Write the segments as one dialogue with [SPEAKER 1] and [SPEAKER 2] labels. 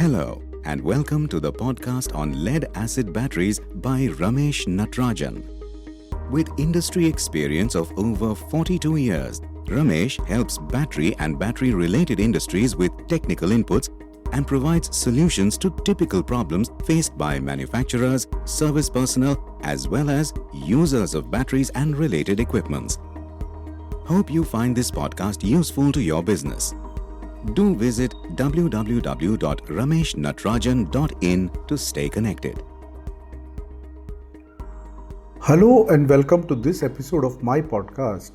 [SPEAKER 1] Hello and welcome to the podcast on lead-acid batteries by Ramesh Natarajan. With industry experience of over 42 years, Ramesh helps battery and battery-related industries with technical inputs and provides solutions to typical problems faced by manufacturers, service personnel, as well as users of batteries and related equipments. Hope you find this podcast useful to your business. Do visit www.rameshnatarajan.in to stay connected.
[SPEAKER 2] Hello and welcome to this episode of my podcast.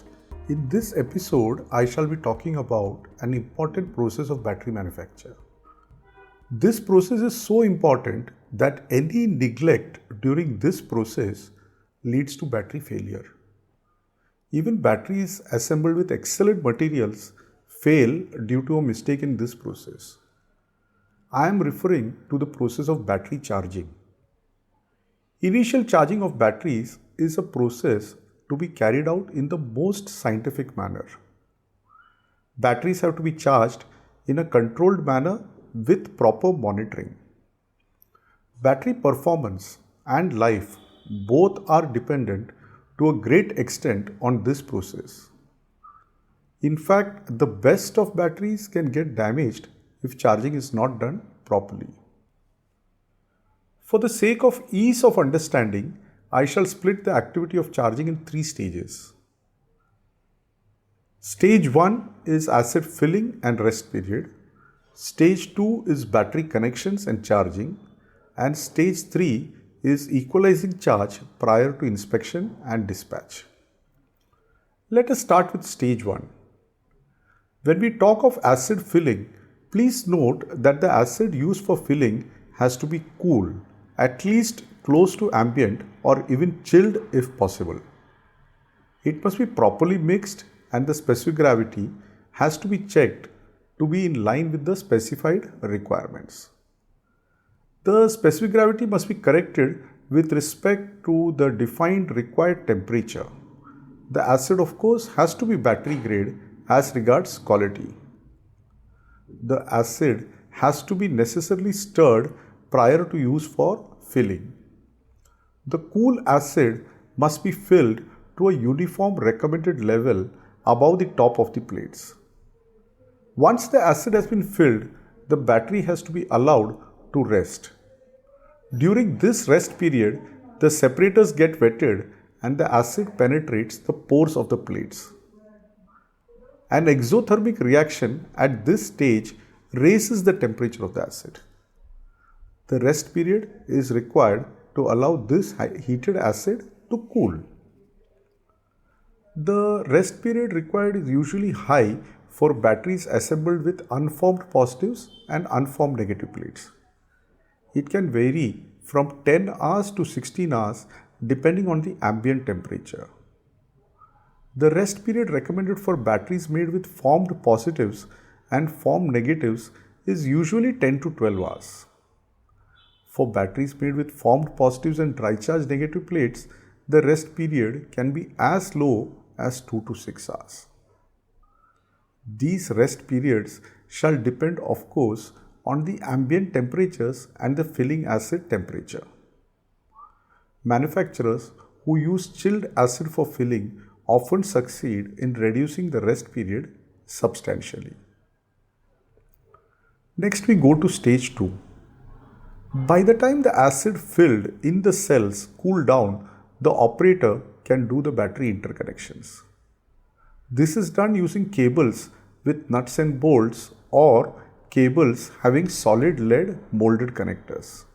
[SPEAKER 2] In this episode, I shall be talking about an important process of battery manufacture. This process is so important that any neglect during this process leads to battery failure. Even batteries assembled with excellent materials fail due to a mistake in this process. I am referring to the process of battery charging. Initial charging of batteries is a process to be carried out in the most scientific manner. Batteries have to be charged in a controlled manner with proper monitoring. Battery performance and life both are dependent to a great extent on this process. In fact, the best of batteries can get damaged if charging is not done properly. For the sake of ease of understanding, I shall split the activity of charging in 3 stages. Stage 1 is acid filling and rest period. Stage 2 is battery connections and charging. And stage 3 is equalizing charge prior to inspection and dispatch. Let us start with stage 1. When we talk of acid filling, please note that the acid used for filling has to be cool, at least close to ambient or even chilled if possible. It must be properly mixed and the specific gravity has to be checked to be in line with the specified requirements. The specific gravity must be corrected with respect to the defined required temperature. The acid, of course, has to be battery grade as regards quality. The acid has to be necessarily stirred prior to use for filling. The cool acid must be filled to a uniform recommended level above the top of the plates. Once the acid has been filled, the battery has to be allowed to rest. During this rest period, the separators get wetted and the acid penetrates the pores of the plates. An exothermic reaction at this stage raises the temperature of the acid. The rest period is required to allow this heated acid to cool. The rest period required is usually high for batteries assembled with unformed positives and unformed negative plates. It can vary from 10 hours to 16 hours depending on the ambient temperature. The rest period recommended for batteries made with formed positives and formed negatives is usually 10 to 12 hours. For batteries made with formed positives and dry charge negative plates, the rest period can be as low as 2 to 6 hours. These rest periods shall depend, of course, on the ambient temperatures and the filling acid temperature. Manufacturers who use chilled acid for filling often succeed in reducing the rest period substantially. Next we go to stage 2. By the time the acid filled in the cells cool down, the operator can do the battery interconnections. This is done using cables with nuts and bolts or cables having solid lead molded connectors.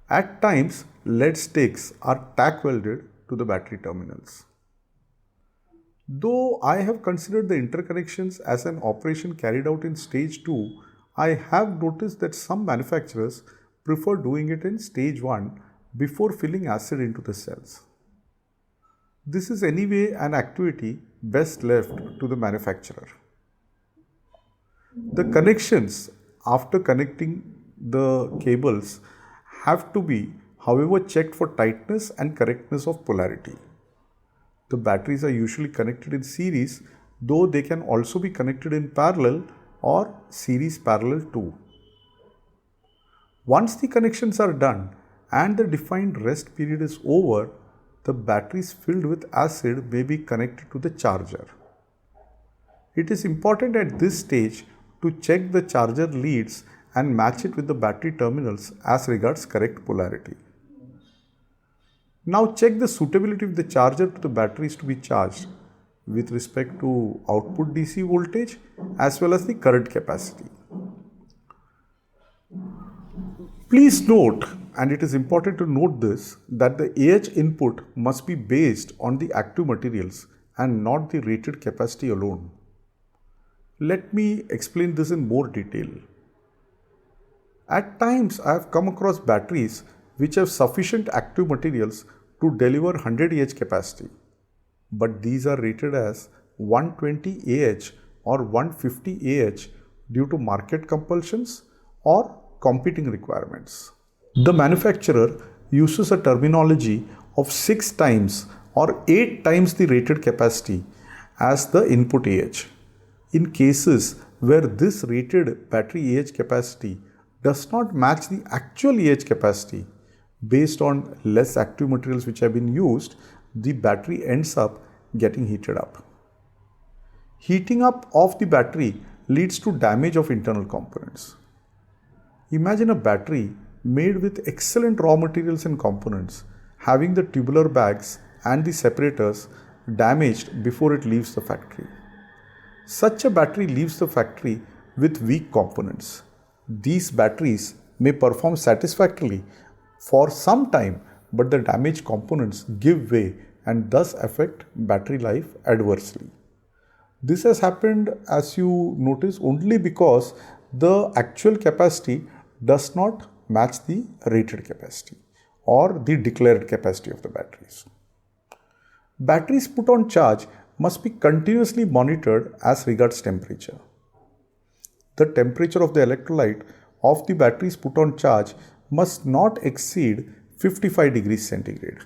[SPEAKER 2] At times, lead sticks are tack welded to the battery terminals. Though I have considered the interconnections as an operation carried out in stage 2, I have noticed that some manufacturers prefer doing it in stage 1 before filling acid into the cells. This is anyway an activity best left to the manufacturer. The connections after connecting the cables have to be, however, checked for tightness and correctness of polarity. The batteries are usually connected in series, though they can also be connected in parallel or series parallel too. Once the connections are done and the defined rest period is over, the batteries filled with acid may be connected to the charger. It is important at this stage to check the charger leads and match it with the battery terminals as regards correct polarity. Now check the suitability of the charger to the batteries to be charged with respect to output DC voltage as well as the current capacity. Please note, and it is important to note this, that the AH input must be based on the active materials and not the rated capacity alone. Let me explain this in more detail. At times, I have come across batteries which have sufficient active materials to deliver 100 Ah capacity, but these are rated as 120 Ah or 150 Ah due to market compulsions or competing requirements. The manufacturer uses a terminology of 6 times or 8 times the rated capacity as the input AH. In cases where this rated battery AH capacity does not match the actual AH capacity, based on less active materials which have been used, the battery ends up getting heated up. Heating up of the battery leads to damage of internal components. Imagine a battery made with excellent raw materials and components having the tubular bags and the separators damaged before it leaves the factory. Such a battery leaves the factory with weak components. These batteries may perform satisfactorily for some time, but the damaged components give way and thus affect battery life adversely. This has happened, as you notice, only because the actual capacity does not match the rated capacity or the declared capacity of the batteries. Batteries put on charge must be continuously monitored as regards temperature. The temperature of the electrolyte of the batteries put on charge must not exceed 55 degrees centigrade.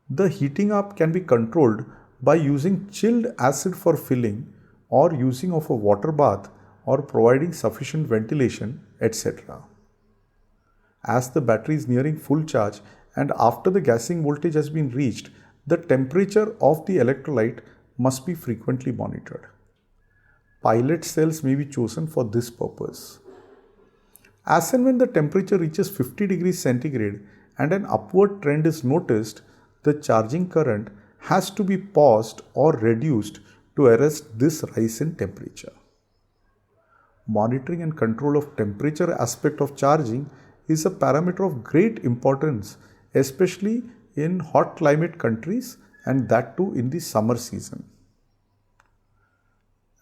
[SPEAKER 2] The heating up can be controlled by using chilled acid for filling or using of a water bath or providing sufficient ventilation, etc. As the battery is nearing full charge and after the gassing voltage has been reached, the temperature of the electrolyte must be frequently monitored. Pilot cells may be chosen for this purpose. As and when the temperature reaches 50 degrees centigrade and an upward trend is noticed, the charging current has to be paused or reduced to arrest this rise in temperature. Monitoring and control of temperature aspect of charging is a parameter of great importance, especially in hot climate countries, and that too in the summer season.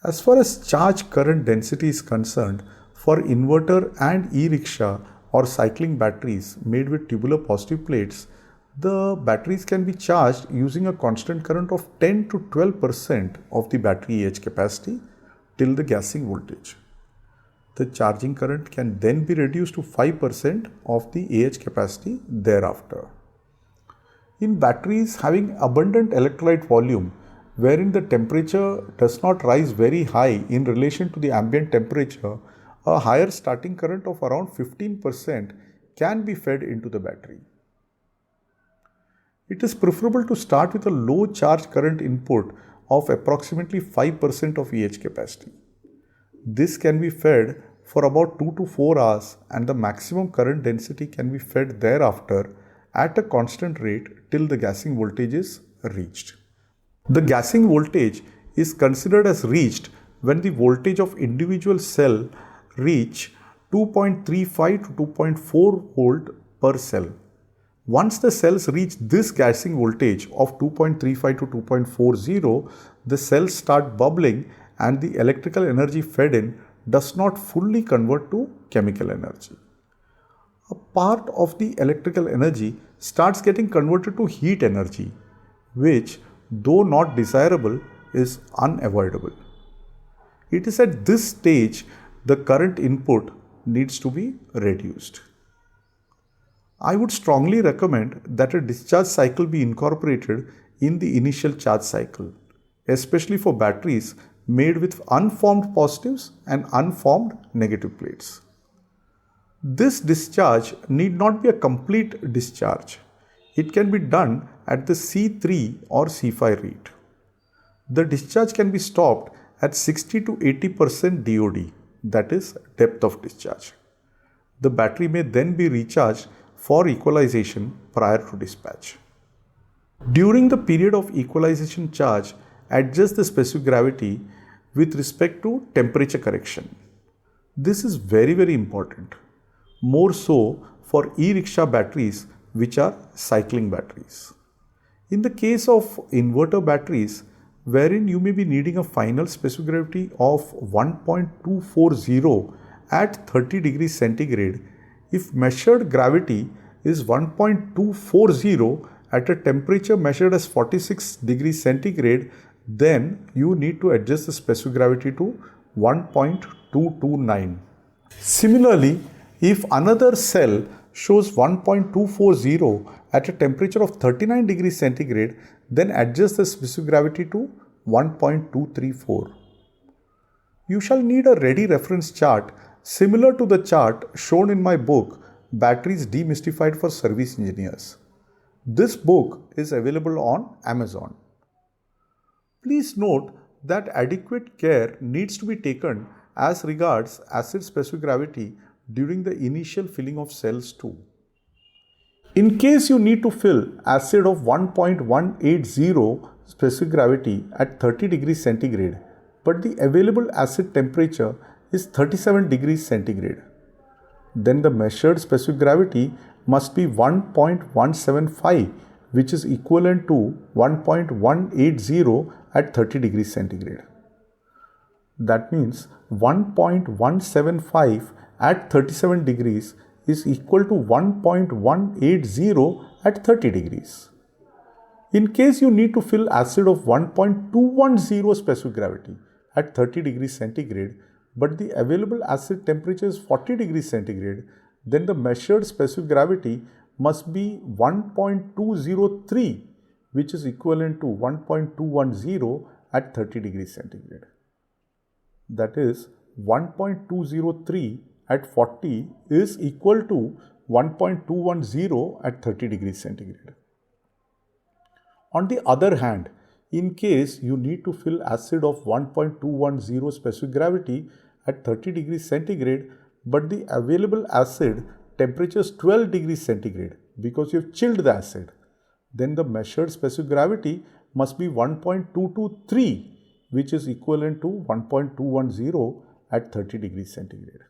[SPEAKER 2] As far as charge current density is concerned, for inverter and e-rickshaw or cycling batteries made with tubular positive plates, the batteries can be charged using a constant current of 10 to 12% of the battery AH capacity till the gassing voltage. The charging current can then be reduced to 5% of the AH capacity thereafter. In batteries having abundant electrolyte volume, wherein the temperature does not rise very high in relation to the ambient temperature, a higher starting current of around 15% can be fed into the battery. It is preferable to start with a low charge current input of approximately 5% of AH capacity. This can be fed for about 2 to 4 hours and the maximum current density can be fed thereafter at a constant rate till the gassing voltage is reached. The gassing voltage is considered as reached when the voltage of individual cell reach 2.35 to 2.4 volt per cell. Once the cells reach this gassing voltage of 2.35 to 2.40, the cells start bubbling and the electrical energy fed in does not fully convert to chemical energy. A part of the electrical energy starts getting converted to heat energy, which, though not desirable, is unavoidable. It is at this stage the current input needs to be reduced. I would strongly recommend that a discharge cycle be incorporated in the initial charge cycle, especially for batteries made with unformed positives and unformed negative plates. This discharge need not be a complete discharge. It can be done at the C3 or C5 rate. The discharge can be stopped at 60 to 80% DOD, that is depth of discharge. The battery may then be recharged for equalization prior to dispatch. During the period of equalization charge, adjust the specific gravity with respect to temperature correction. This is very, very important. More so for e-rickshaw batteries which are cycling batteries. In the case of inverter batteries, wherein you may be needing a final specific gravity of 1.240 at 30 degrees centigrade, if measured gravity is 1.240 at a temperature measured as 46 degrees centigrade, then you need to adjust the specific gravity to 1.229. Similarly, if another cell shows 1.240 at a temperature of 39 degrees centigrade, then adjust the specific gravity to 1.234. You shall need a ready reference chart similar to the chart shown in my book, Batteries Demystified for Service Engineers. This book is available on Amazon. Please note that adequate care needs to be taken as regards acid specific gravity during the initial filling of cells too. In case you need to fill acid of 1.180 specific gravity at 30 degrees centigrade, but the available acid temperature is 37 degrees centigrade, then the measured specific gravity must be 1.175, which is equivalent to 1.180 at 30 degrees centigrade. That means 1.175 at 37 degrees is equal to 1.180 at 30 degrees. In case you need to fill acid of 1.210 specific gravity at 30 degrees centigrade, but the available acid temperature is 40 degrees centigrade, then the measured specific gravity must be 1.203, which is equivalent to 1.210 at 30 degrees centigrade. That is 1.203 at 40 is equal to 1.210 at 30 degrees centigrade. On the other hand, in case you need to fill acid of 1.210 specific gravity at 30 degrees centigrade, but the available acid temperature is 12 degrees centigrade because you have chilled the acid, then the measured specific gravity must be 1.223, which is equivalent to 1.210 at 30 degrees centigrade.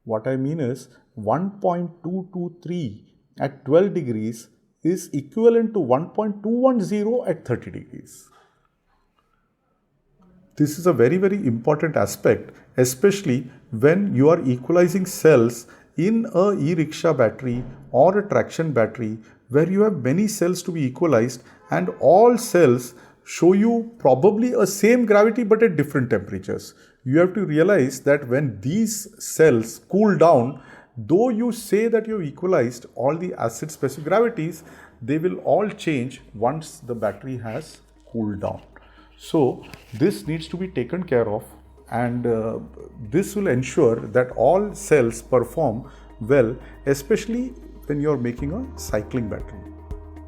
[SPEAKER 2] What I mean is 1.223 at 12 degrees is equivalent to 1.210 at 30 degrees. This is a very, very important aspect, especially when you are equalizing cells in a e-rickshaw battery or a traction battery where you have many cells to be equalized and all cells show you probably a same gravity but at different temperatures. You have to realize that when these cells cool down, though you say that you have equalized all the acid specific gravities, they will all change once the battery has cooled down. So this needs to be taken care of, and this will ensure that all cells perform well, especially when you are making a cycling battery.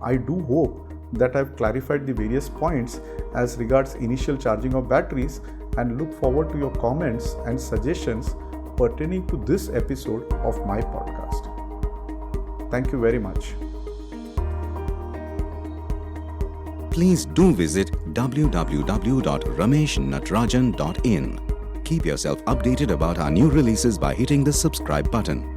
[SPEAKER 2] I do hope that I have clarified the various points as regards initial charging of batteries, and look forward to your comments and suggestions pertaining to this episode of my podcast. Thank you very much.
[SPEAKER 1] Please do visit www.rameshnatrajan.in. Keep yourself updated about our new releases by hitting the subscribe button.